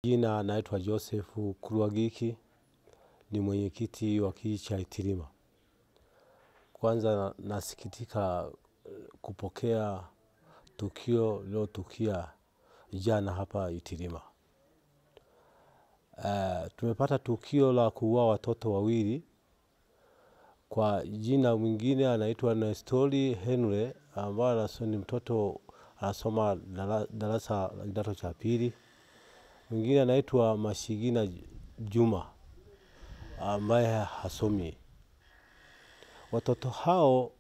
Jina naitwa Joseph Kuruagiki, ni mwenyekiti wa kijiji cha Itilima. Kwanza nasikitika kupokea tukio lilotukia jana hapa Itilima. Tumepata tukio la kuua watoto wawili. Kwa jina mwingine anaitwa Nestori Henry, ambaye ni mtoto anasoma darasa la kidato cha pili. Mwingine anaitwa Mashigina Juma, ambaye hasomi. Watoto hao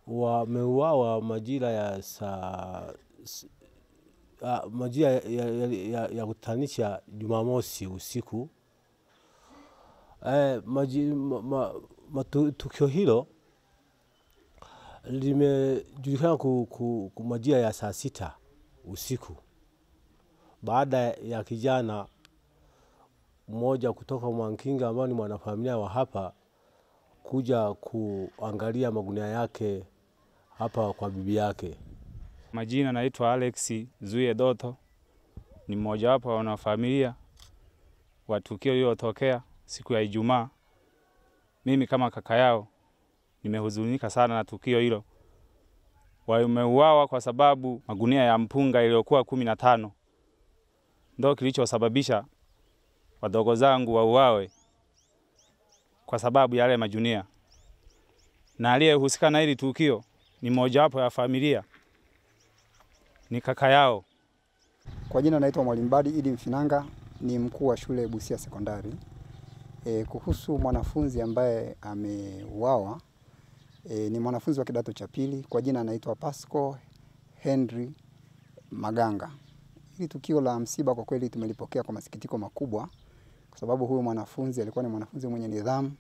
wameuawa majira ya kutanisha Jumamosi usiku. Tukio hilo limejulikana majira ya saa 6 usiku, baada ya kijana mmoja kutoka Mwankinga ambaye ni mwanafamilia wa hapa kuja kuangalia magunia yake hapa kwa bibi yake. Majina naitwa Alex Zuye Doto, ni mmoja wapo wa wanafamilia wa tukio lililotokea siku ya Ijumaa. Mimi kama kaka yao nimehuzunika sana na tukio hilo. Wameuawa kwa sababu magunia ya mpunga iliyokuwa 15 ndio kilichosababisha wadogo zangu wauawe kwa sababu ya yale magunia. Na aliyehusika na hili tukio ni mmoja wapo ya familia, ni kaka yao. Kwa jina naitwa Mwalimu Badi Idi Mfinanga, ni mkuu wa shule Busia Sekondari. Kuhusu mwanafunzi ambaye ameuawa, ni mwanafunzi wa kidato cha pili, kwa jina anaitwa Pasco Henry Maganga. Hili tukio la msiba kwa kweli tumelipokea kwa masikitiko makubwa, kwa sababu huyu mwanafunzi alikuwa ni mwanafunzi mwenye nidhamu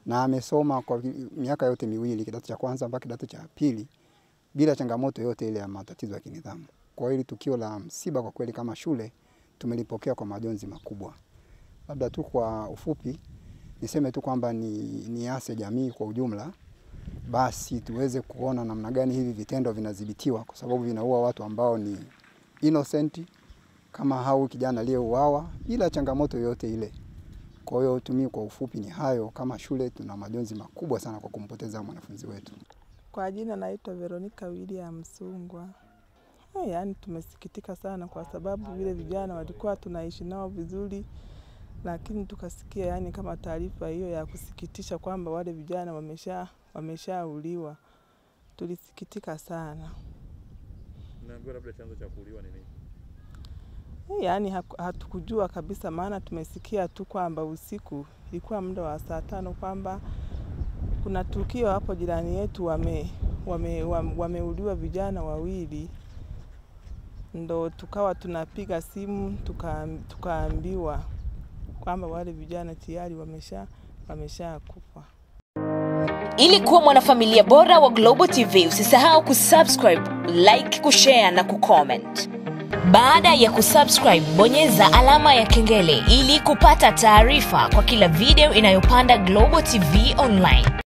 na amesoma kwa miaka yote miwili, kidato cha kwanza mpaka kidato cha pili, bila changamoto yote ile ya matatizo ya kinidhamu. Kwa hili tukio la msiba kwa kweli kama shule tumelipokea kwa majonzi makubwa. Labda tu kwa ufupi niseme tu kwamba ni ase jamii kwa ujumla, basi tuweze kuona namna gani hivi vitendo vinadhibitiwa, kwa sababu vinaua watu ambao ni innocent kama hao kijana aliyeuawa bila changamoto yote ile. Kwa hiyo tumii kwa ufupi ni hayo, kama shule tuna majonzi makubwa sana kwa kumpoteza mwanafunzi wetu. Kwa jina naitwa Veronica William Msungwa. Yaani tumesikitika sana kwa sababu vile vijana walikuwa tunaishi nao vizuri, lakini tukasikia yani kama taarifa hiyo ya kusikitisha kwamba wale vijana wameshauliwa. Tulisikitika sana. Unaambiwa labda chanzo cha kuuliwa ni nini? Yaani hatukujua kabisa, maana tumesikia tu kwamba usiku ilikuwa muda wa saa 5 kwamba kuna tukio hapo jirani yetu wameuliwa vijana wawili. Ndo tukawa tunapiga simu tukaambiwa kwamba wale vijana tayari wameshakufa. Ili kuwa mwanafamilia bora wa Global TV, usisahau kusubscribe, like, kushare na kucomment. Baada ya kusubscribe, bonyeza alama ya kengele ili kupata taarifa kwa kila video inayopanda Global TV Online.